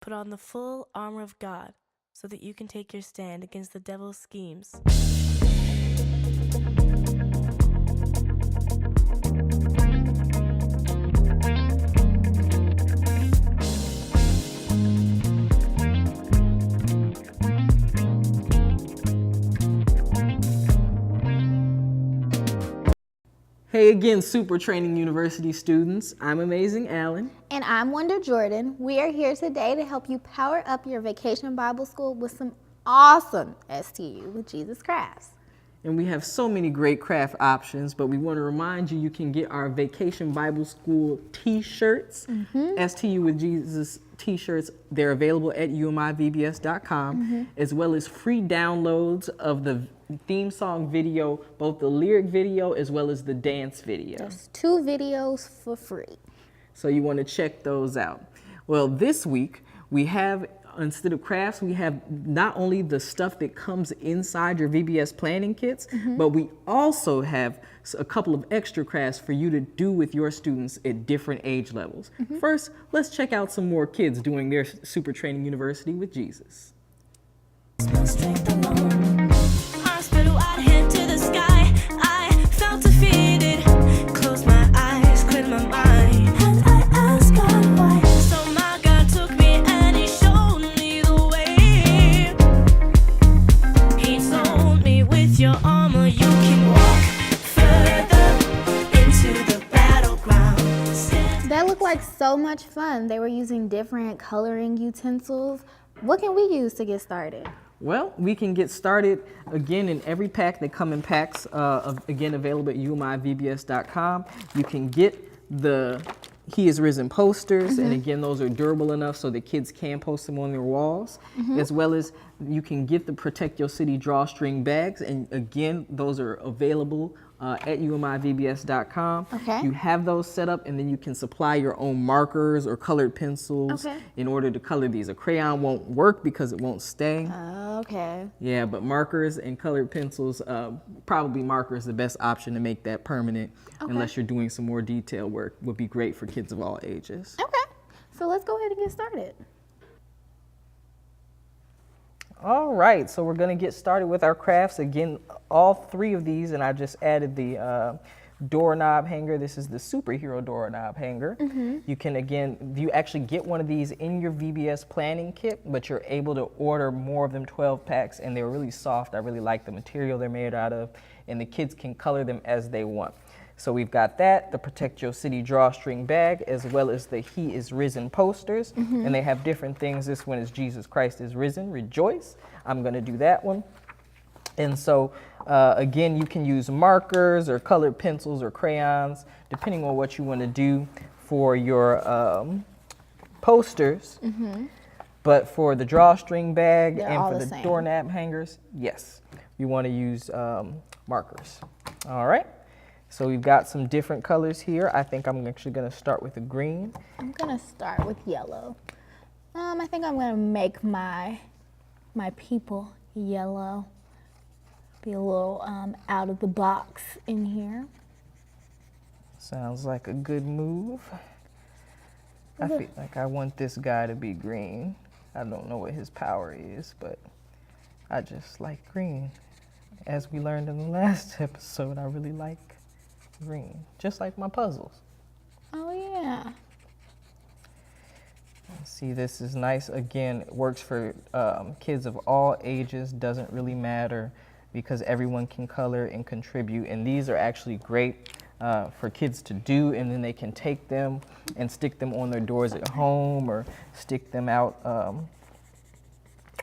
Put on the full armor of God so that you can take your stand against the devil's schemes. Hey again, Super Training University students. I'm Amazing Alan. And I'm Wonder Jordan. We are here today to help you power up your Vacation Bible School with some awesome STU with Jesus Crafts. And we have so many great craft options, but we want to remind you can get our Vacation Bible School t-shirts, STU with Jesus t-shirts. They're available at umivbs.com, as well as free downloads of the theme song video, both the lyric video as well as the dance video. There's 2 videos for free. So you want to check those out. Well, this week we have, instead of crafts, we have not only the stuff that comes inside your VBS planning kits, but we also have a couple of extra crafts for you to do with your students at different age levels. First, let's check out some more kids doing their Super Training University with Jesus. That looked like so much fun. They were using different coloring utensils. What can we use to get started? Well, we can get started again in every pack. They come in packs, again available at umivbs.com. You can get the He is Risen posters, and again, those are durable enough so the kids can post them on their walls, as well as you can get the Protect Your City drawstring bags, and again, those are available at umivbs.com. Okay. You have those set up, and then you can supply your own markers or colored pencils in order to color these. A crayon won't work because it won't stay. Okay. Yeah, but markers and colored pencils, probably marker is the best option to make that permanent, unless you're doing some more detail work. Would be great for kids of all ages. Okay. So let's go ahead and get started. All right, so we're going to get started with our crafts. Again, all 3 of these, and I just added the doorknob hanger. This is the superhero doorknob hanger. You can, again, you actually get one of these in your VBS planning kit, but you're able to order more of them 12 packs, and they're really soft. I really like the material they're made out of, and the kids can color them as they want. So we've got that, the Protect Your City drawstring bag, as well as the He is Risen posters. And they have different things. This one is Jesus Christ is Risen, Rejoice. I'm going to do that one. And so, again, you can use markers or colored pencils or crayons, depending on what you want to do for your posters. But for the drawstring bag and for the doorknob hangers, yes, you want to use markers. All right. So we've got some different colors here. I think I'm actually going to start with the green. I'm going to start with yellow. I think I'm going to make my people yellow. Be a little out of the box in here. Sounds like a good move. I feel like I want this guy to be green. I don't know what his power is, but I just like green. As we learned in the last episode, I really like green, just like my puzzles. Oh yeah. See, this is nice. Again, it works for kids of all ages, doesn't really matter because everyone can color and contribute. And these are actually great for kids to do, and then they can take them and stick them on their doors at home or stick them out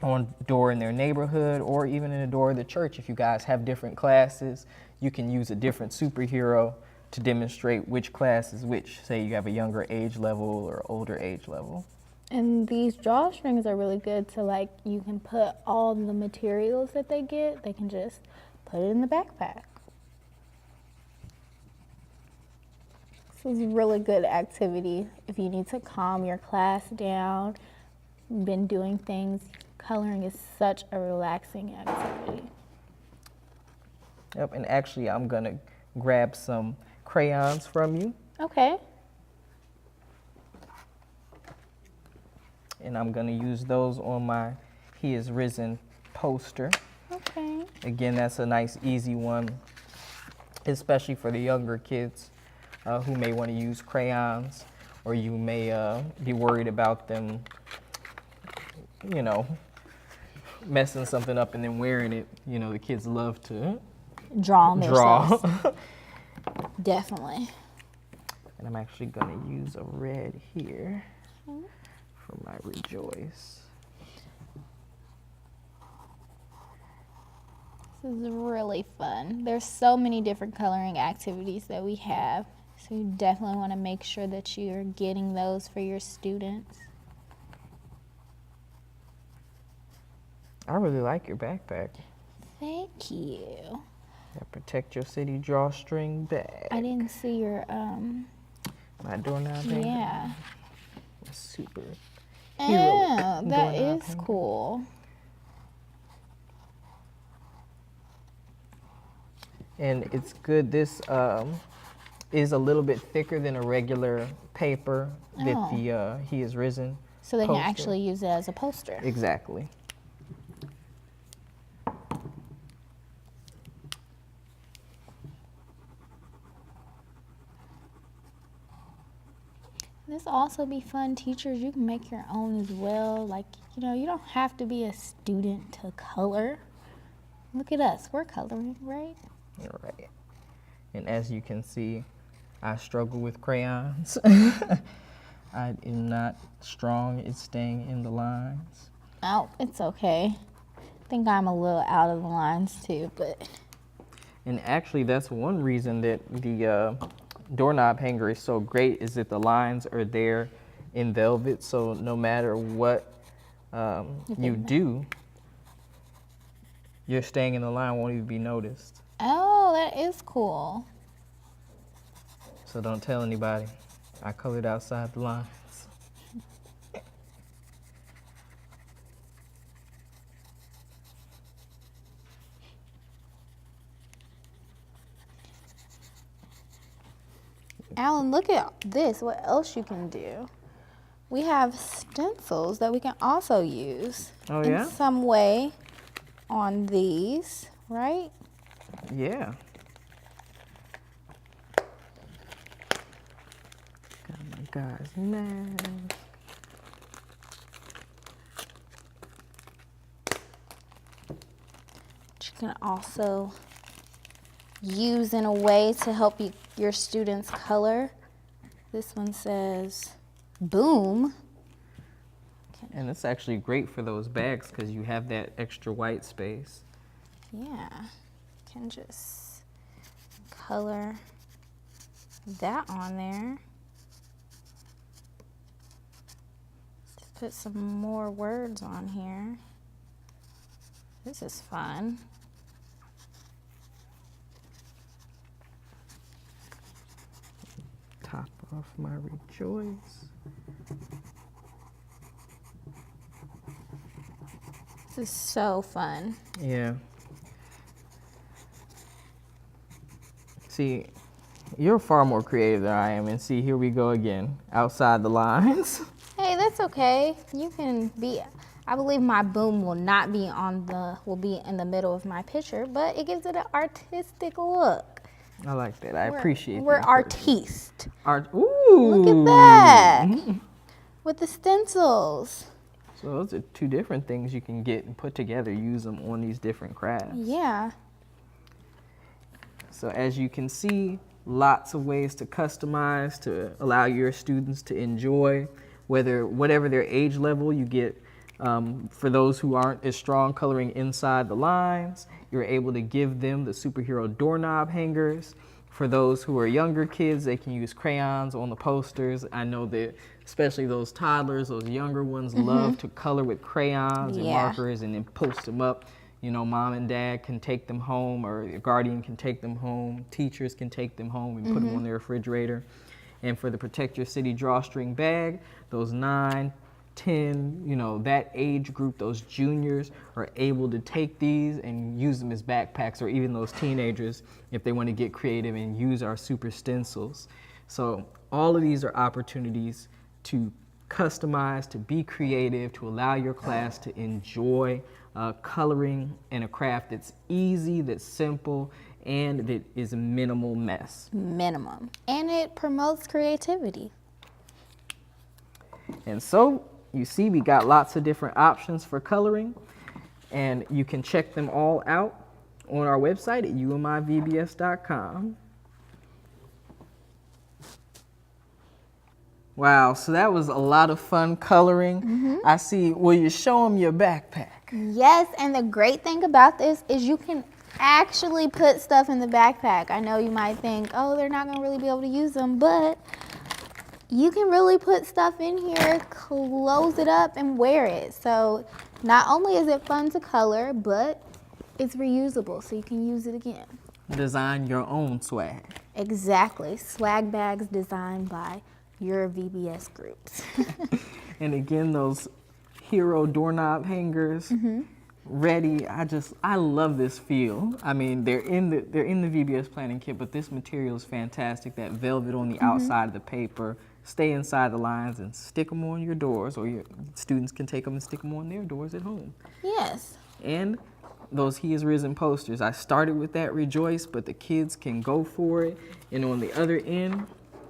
on a door in their neighborhood or even in a door of the church. If you guys have different classes, you can use a different superhero to demonstrate which class is which. Say you have a younger age level or older age level. And these drawstrings are really good to, like, you can put all the materials that they get, they can just put it in the backpack. This is a really good activity if you need to calm your class down, been doing things. Coloring is such a relaxing activity. Yep, and actually I'm gonna grab some crayons from you. Okay. and I'm gonna use those on my He Is Risen poster. Okay. Again, that's a nice, easy one, especially for the younger kids who may want to use crayons, or you may be worried about them, you know, messing something up and then wearing it. You know, the kids love to Draw on themselves. draw. Definitely. And I'm actually gonna use a red here for my Rejoice. This is really fun. There's so many different coloring activities that we have. So you definitely want to make sure that you're getting those for your students. I really like your backpack. Thank you. That Protect Your City drawstring bag. I didn't see your, My doorknob hanger. yeah. Super hero Oh, that doorknob is hanger. cool. And it's good. This is a little bit thicker than a regular paper that Oh. the He Is Risen. So they can poster. actually use it as a poster. Exactly. This also be fun. Teachers, you can make your own as well. Like, you know, you don't have to be a student to color. Look at us. We're coloring, right? You're right. And as you can see, I struggle with crayons. I am not strong at staying in the lines. Oh, it's okay. I think I'm a little out of the lines too, but And actually, that's one reason that the doorknob hanger is so great, is that the lines are there in velvet. So no matter what you do, you're staying in the line, won't even be noticed. oh, that is cool. So don't tell anybody. I colored outside the lines. Alan, look at this. What else you can do? We have stencils that we can also use Oh, in yeah? some way on these, right? Yeah. Got my guy's mask. You can also use in a way to help your students color. This one says boom. And it's actually great for those bags because you have that extra white space. Yeah, can just color that on there. Just put some more words on here. This is fun. Top off my Rejoice. This is so fun. Yeah. See, you're far more creative than I am, and see, here we go again, outside the lines. Hey, that's okay. You can be, I believe my boom will not be will be in the middle of my picture, but it gives it an artistic look. I like that. I appreciate We're that. artistes. Ooh. Look at that. With the stencils. So those are two different things you can get and put together, use them on these different crafts. Yeah. So as you can see, lots of ways to customize to allow your students to enjoy, whatever their age level. You get, for those who aren't as strong coloring inside the lines, you're able to give them the superhero doorknob hangers. For those who are younger kids, they can use crayons on the posters. I know that especially those toddlers, those younger ones, love to color with crayons and markers and then post them up. You know, mom and dad can take them home, or a guardian can take them home. Teachers can take them home and put them on their refrigerator. And for the Protect Your City drawstring bag, those 9, 10, you know, that age group, those juniors are able to take these and use them as backpacks, or even those teenagers if they want to get creative and use our super stencils. So all of these are opportunities to customize, to be creative, to allow your class to enjoy coloring in a craft that's easy, that's simple, and that is minimal mess. Minimum. And it promotes creativity. And so you see we got lots of different options for coloring, and you can check them all out on our website at umivbs.com. Wow, so that was a lot of fun coloring. I see, will you show them your backpack? Yes, and the great thing about this is you can actually put stuff in the backpack. I know you might think, oh, they're not gonna really be able to use them, but you can really put stuff in here, close it up, and wear it. So not only is it fun to color, but it's reusable, so you can use it again. Design your own swag. Exactly. Swag bags designed by your VBS groups. And again, those hero doorknob hangers, ready. I love this feel. I mean, they're in the VBS planning kit, but this material is fantastic. That velvet on the outside of the paper, stay inside the lines and stick them on your doors, or your students can take them and stick them on their doors at home. Yes. And those He is Risen posters. I started with that Rejoice, but the kids can go for it. And on the other end,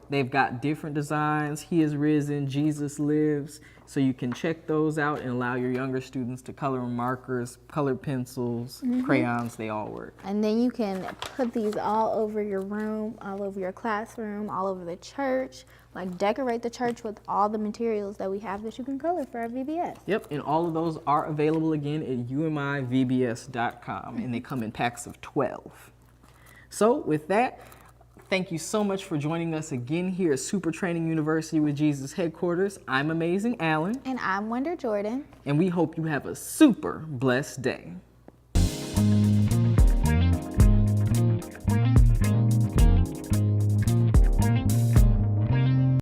they've got different designs. He is risen, Jesus lives. So you can check those out and allow your younger students to color markers, color pencils, crayons, they all work. And then you can put these all over your room, all over your classroom, all over the church. Like decorate the church with all the materials that we have that you can color for our VBS. Yep, and all of those are available again at umivbs.com, and they come in packs of 12. So with that, thank you so much for joining us again here at Super Training University with Jesus headquarters. I'm Amazing Alan. And I'm Wonder Jordan. And we hope you have a super blessed day.